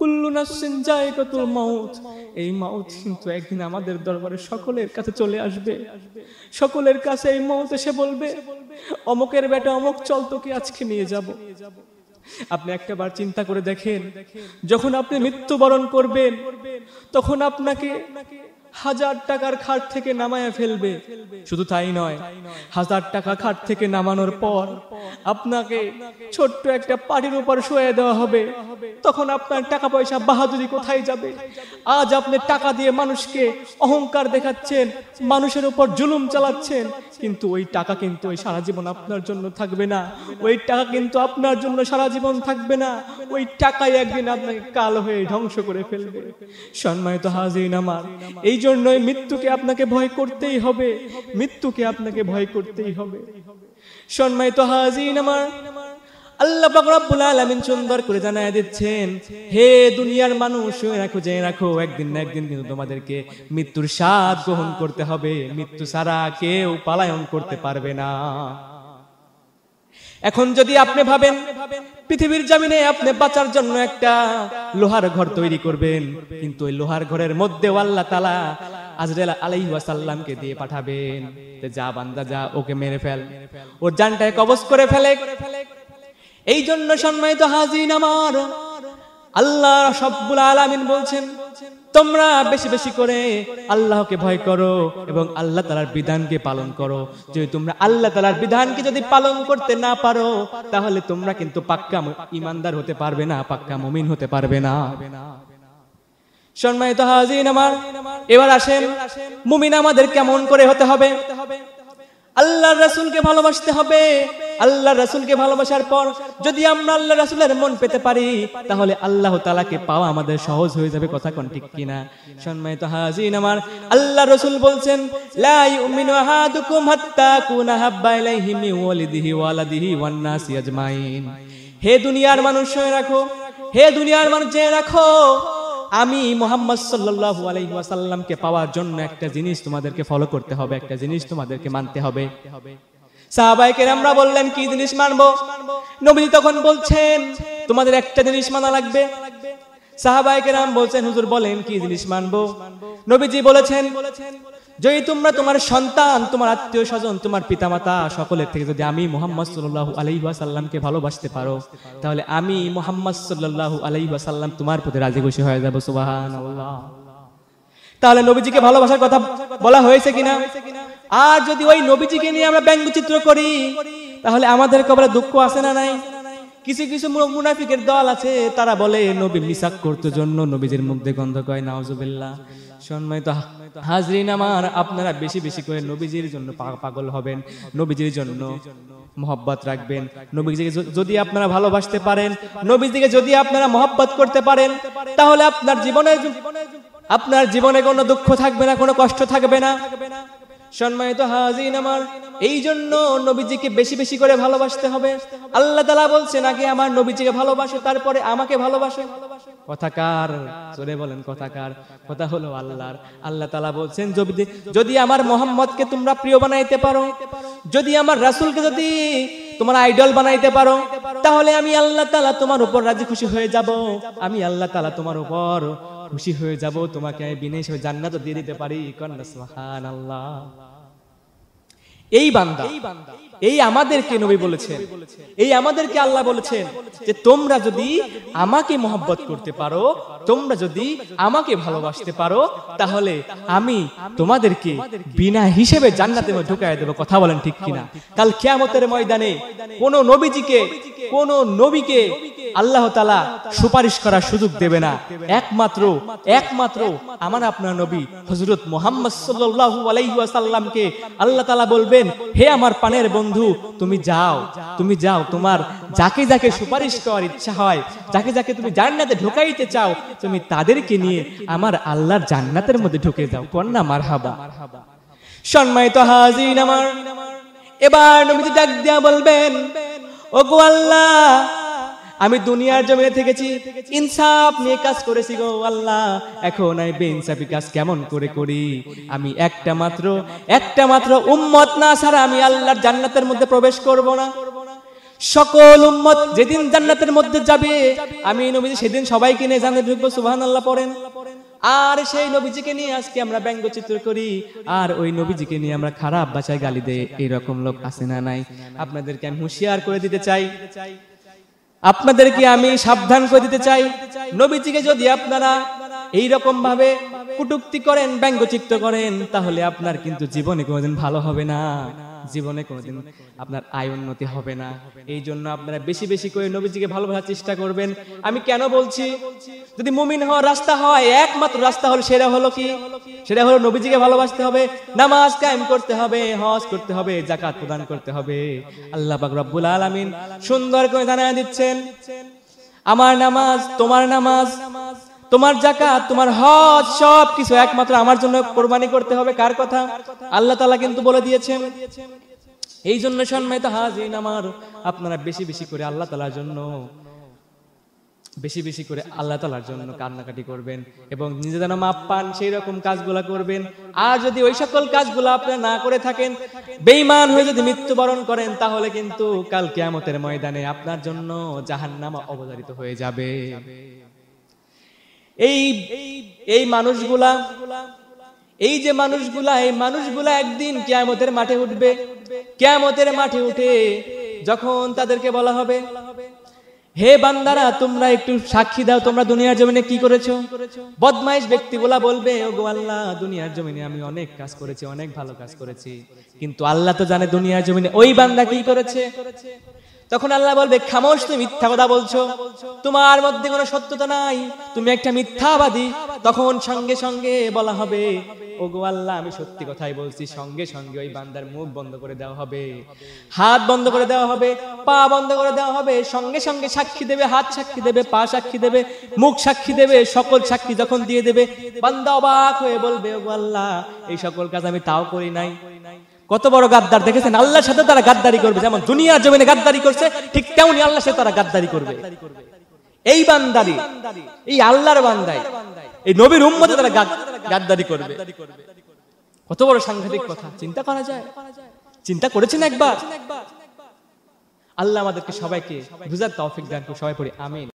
কুল্লু নাফসিন যায়কাতুল মাউত, এই মাউত কিন্তু একদিন আমাদের দরবারে সকলের কাছে চলে আসবে। সকলের কাছে এই মাউত এসে বলবে, অমুকের বেটা অমুক, চল তোকে আজকে নিয়ে যাব। আপনি একটাবার চিন্তা করে দেখেন, যখন আপনি মৃত্যুবরণ করবেন তখন আপনাকে 1000 টাকার খাট থেকে নামায়া ফেলবে। শুধু তাই নয়, 1000 টাকা খাট থেকে নামানোর পর আপনাকে ছোট্ট একটা পাটির উপর শুয়ে দেওয়া হবে। তখন আপনার টাকা পয়সা বাহাদুরি কোথায় যাবে? আজ আপনি টাকা দিয়ে মানুষকে অহংকার দেখাচ্ছেন, মানুষের উপর জুলুম চালাচ্ছেন, কিন্তু ওই টাকা কিন্তু ওই সারা জীবন আপনার জন্য থাকবে না। ওই টাকা কিন্তু আপনার জন্য সারা জীবন থাকবে না। ওই টাকাই একদিন আপনাকে কাল হয়ে ধ্বংস করে ফেলবে। সম্মানিত হাজিরিন আমার, এই জন্যই মৃত্যুকে আপনাকে ভয় করতেই হবে, মৃত্যুকে আপনাকে ভয় করতেই হবে। সম্মানিত হাজিরিন আমার, আল্লাহ পাক রব্বুল আলামিন সুন্দর করে জানায় দিচ্ছেন, হে দুনিয়ার মানুষ, জেনে রাখো একদিন না একদিন কিন্তু তোমাদেরকে মৃত্যুর স্বাদ গ্রহণ করতে হবে। মৃত্যু ছাড়া কেউ পলায়ন করতে পারবে না। এখন যদি আপনি ভাবেন পৃথিবীর জমিনে আপনি বাঁচার জন্য একটা লোহার ঘর তৈরি করবেন, কিন্তু ওই লোহার ঘরের মধ্যেও আল্লাহ তাআলা আজরাইল আলাইহিস সালামকে দিয়ে পাঠাবেন, যা বান্দা যা, ওকে মেরে ফেল, ওর জানটাকে কবজ করে ফেলে। এই জন্য সম্মানিত হাজিরিন আমার, আল্লাহ রাব্বুল আলামিন বলছেন, তোমরা বেশি বেশি করে আল্লাহকে ভয় করো এবং আল্লাহ তাআলার বিধানকে পালন করো। যদি তোমরা আল্লাহ তাআলার বিধানকে যদি পালন করতে না পারো, তাহলে তোমরা কিন্তু পাক্কা ঈমানদার হতে পারবে না, পাক্কা মুমিন হতে পারবে না। সম্মানিত হাজিরিন আমার, এবার আসেন মুমিন আমাদের কেমন করে হতে হবে। আল্লাহর রাসূলকে ভালোবাসতে হবে। আল্লাহর রাসূলকে ভালোবাসার পর যদি আমরা আল্লাহর রাসূলের মন পেতে পারি, তাহলে আল্লাহ তাআলাকে পাওয়া আমাদের সহজ হয়ে যাবে। কথা কোন ঠিক কিনা? সম্মানিত হাজিরিন আমার, আল্লাহর রাসূল বলছেন, লা ইউমিনু আহাদুকুম হাত্তা কুনা হাব্বা ইলাইহি মিন ওয়ালিদিহি ওয়ালাদিহি ওয়ান নাসি আজমাইন। হে দুনিয়ার মানুষ শুনে রাখো, হে দুনিয়ার মানুষ জেনে রাখো, আমি মুহাম্মদ সাল্লাল্লাহু আলাইহি ওয়াসাল্লামকে পাওয়ার জন্য একটা জিনিস তোমাদেরকে ফলো করতে হবে, একটা জিনিস তোমাদেরকে মানতে হবে। সাহাবায়ে কেরামরা বললেন, কি জিনিস মানবো? নবী তখন বলছেন, তোমাদের একটা জিনিস মানা লাগবে। সাহাবায়ে কেরাম বলছেন, হুজুর বলেন কি জিনিস মানবো? নবীজি বলেছেন, যদি তোমরা তোমার সন্তান, তোমার আত্মীয় স্বজন, তোমার পিতামাতা সকলের থেকে যদি আমি মুহাম্মদ সাল্লাল্লাহু আলাইহি ওয়াসাল্লামকে ভালোবাসতে পারো, তাহলে আমি মুহাম্মদ সাল্লাল্লাহু আলাইহি ওয়াসাল্লাম তোমার প্রতি রাজি খুশি হয়ে যাব। সুবহানাল্লাহ। তাহলে নবীজিকে ভালোবাসার কথা বলা হয়েছে কিনা? আর যদি ওই নবীজিকে নিয়ে আমরা ব্যঙ্গচিত্র করি, তাহলে আমাদের কবরে দুঃখ আছে না নাই? কিছু কিছু মুনাফিকের দল আছে, তারা বলে নবী মিসাক করতে জন্য নবীজির মুখ দিয়ে গন্ধ কয়, নাউজুবিল্লাহ। সম্মানিত হাজরিন আমার, আপনারা বেশি বেশি করে নবীজির জন্য পাগল হবেন, নবীজির জন্য মহব্বত রাখবেন। নবীজিকে যদি আপনারা ভালোবাসতে পারেন, নবীজিকে যদি আপনারা মহব্বত করতে পারেন, তাহলে আপনার জীবনে কোনো দুঃখ থাকবে না, কোনো কষ্ট থাকবে না। সম্মানিত হাজিরিন আমার, এই জন্য নবীজিকে বেশি বেশি করে ভালোবাসতে হবে। আল্লাহ তাআলা বলছেন, আগে আমার নবীজিকে ভালোবাসো, তারপরে আমাকে ভালোবাসো। কথাকার জোরে বলেন, কথাকার? কথা হলো আল্লাহর। আল্লাহ তাআলা বলছেন, যদি আমার মুহাম্মদকে তোমরা প্রিয় বানাইতে পারো, যদি আমার রাসূলকে যদি তোমার আইডল বানাইতে পারো, তাহলে আমি আল্লাহ তাআলা তোমার উপর রাজি খুশি হয়ে যাব। আমি আল্লাহ তাআলা তোমার উপর খুশি হয়ে যাব, তোমাকে আমি বিনা হিসাবে জান্নাত দিয়ে দিতে পারি। কন্না সুবহানাল্লাহ। এই বান্দা, এই আমাদেরকে নবী বলেছেন, এই আমাদেরকে আল্লাহ বলেছেন যে তোমরা যদি আমাকে মহব্বত করতে পারো, তোমরা যদি আমাকে ভালোবাসতে পারো, তাহলে আমি তোমাদেরকে বিনা হিসেবে জান্নাতে ঢুকায় দেব। কথা বলেন ঠিক কিনা? কাল কিয়ামতের ময়দানে কোন নবীকে আল্লাহ তাআলা সুপারিশ করার সুযোগ দেবে না। একমাত্র আমার আপনার নবী হযরত মুহাম্মদ সাল্লাল্লাহু আলাইহি ওয়াসাল্লামকে আল্লাহ তাআলা বলবেন, হে আমার প্রাণের বন্ধু, তুমি যাও, তোমার যাকে যাকে সুপারিশ করার ইচ্ছা হয়, যাকে যাকে তুমি জান্নাতে ঢুকাইতে চাও, তুমি তাদেরকে নিয়ে আমার আল্লাহর জান্নাতের মধ্যে ঢুকে যাও। কন্না মারহাবা। সম্মানিত হাজিরিন আমার, এবার নবীজি ডাক দিয়া বলবেন, ওগো আল্লাহ, আমি দুনিয়ার জমিনে থেকেছি, ইনসাফ নিয়ে কাজ করেছি গো আল্লাহ, এখন আমি বেইনসাফি কাজ কেমন করে করি? আমি একটা মাত্র উম্মত না ছাড়া আমি আল্লাহর জান্নাতের মধ্যে প্রবেশ করব না। সকল উম্মত যেদিন জান্নাতের মধ্যে যাবে, আমি নবীজি সেদিন সবাইকে নিয়ে জান্নাতে ঢুকবো, সুবহানাল্লাহ পড়েন। আর সেই নবীজিকে নিয়ে আজকে আমরা ব্যঙ্গচিত্র করি, আর ওই নবীজিকে নিয়ে আমরা খারাপ ভাষায় গালি দেই। এরকম লোক আছে না নাই? আপনাদেরকে আমি হুঁশিয়ার করে দিতে চাই, আপনাদেরকে আমি সাবধান করে দিতে চাই, নবীজিকে যদি আপনারা এইরকম ভাবে কটূক্তি করেন, ব্যঙ্গচিত্র করেন, তাহলে আপনার কিন্তু জীবনে কোনোদিন ভালো হবে না, জীবনে কোনোদিন আপনার আয় উন্নতি হবে না। এই জন্য আপনারা বেশি বেশি করে নবীজিকে ভালোবাসার চেষ্টা করবেন। আমি কেন বলছি, যদি মুমিন হওয়ার রাস্তা হয়, একমাত্র রাস্তা হলো, সেটা হলো কি? সেটা হলো নবীজিকে ভালোবাসতে হবে, নামাজ কায়েম করতে হবে, হজ করতে হবে, যাকাত প্রদান করতে হবে। আল্লাহ পাক রব্বুল আলামিন সুন্দর করে জানায় দিচ্ছেন, আমার নামাজ, তোমার নামাজ, তোমার যাকাত, তোমার হজ, সব কিছু একমাত্র আমার জন্য কোরবানি করতে হবে। কার কথা? আল্লাহ তাআলা কিন্তু বলে দিয়েছেন। এই জন্য সম্মানিত হাজিরিন আমার, আপনারা বেশি বেশি করে আল্লাহ তাআলার জন্য, বেশি বেশি করে আল্লাহ তাআলার জন্য কান্নাকাটি করবেন এবং নিজে যেন মাপ পান সেই রকম কাজগুলা করবেন। আর যদি ওই সকল কাজগুলো আপনারা না করে থাকেন, বেঈমান হয়ে যদি মৃত্যুবরণ করেন, তাহলে কিন্তু কাল কিয়ামতের ময়দানে আপনার জন্য জাহান্নাম অবধারিত হয়ে যাবে। এই মানুষগুলা, এই যে মানুষগুলা, এই মানুষগুলা একদিন কিয়ামতের মাঠে উঠবে। কিয়ামতের মাঠে উঠে যখন তাদেরকে বলা হবে, হে বান্দারা, তোমরা একটু সাক্ষী দাও, তোমরা দুনিয়ার জমিনে কি করেছো? বদমাইশ ব্যক্তিগুলা বলবে, ওগো আল্লাহ, দুনিয়ার জমিনে আমি অনেক কাজ করেছি, অনেক ভালো কাজ করেছি, কিন্তু আল্লাহ তো জানে দুনিয়ার জমিনে ওই বান্দা কি করেছে। তখন আল্লাহ বলবে, খামোশ, তুমি মিথ্যা কথা বলছো, তোমার মধ্যে কোনো সত্যতা নাই, তুমি একটা মিথ্যাবাদী। তখন সঙ্গে সঙ্গে বলা হবে, ওগো আল্লাহ, আমি সত্যি কথাই বলছি। সঙ্গে সঙ্গে ওই বান্দার মুখ বন্ধ করে দেওয়া হবে, হাত বন্ধ করে দেওয়া হবে, পা বন্ধ করে দেওয়া হবে। সঙ্গে সঙ্গে সাক্ষী দেবে, হাত সাক্ষী দেবে, পা সাক্ষী দেবে, মুখ সাক্ষী দেবে। সকল সাক্ষী যখন দিয়ে দেবে, বান্দা অবাক হয়ে বলবে, ওগো আল্লাহ, এই সকল কাজ আমি তাও করি নাই। কত বড় গাদ্দার দেখেছেন? আল্লাহর সাথে তারা গাদ্দারি করবে, যেমন দুনিয়ার জমিনে গাদ্দারি করছে, ঠিক তেমনি আল্লাহর সাথে তারা গাদ্দারি করবে। এই বান্দারি, এই আল্লাহর বান্দাই, এই নবীর উম্মতে তারা গাদ্দারি করবে। কত বড় সাংঘাতিক কথা, চিন্তা করা যায়? চিন্তা করেছেন একবার? আল্লাহ আমাদেরকে সবাইকে বুঝার তৌফিক দান করুন। সবাই পড়ি আমিন।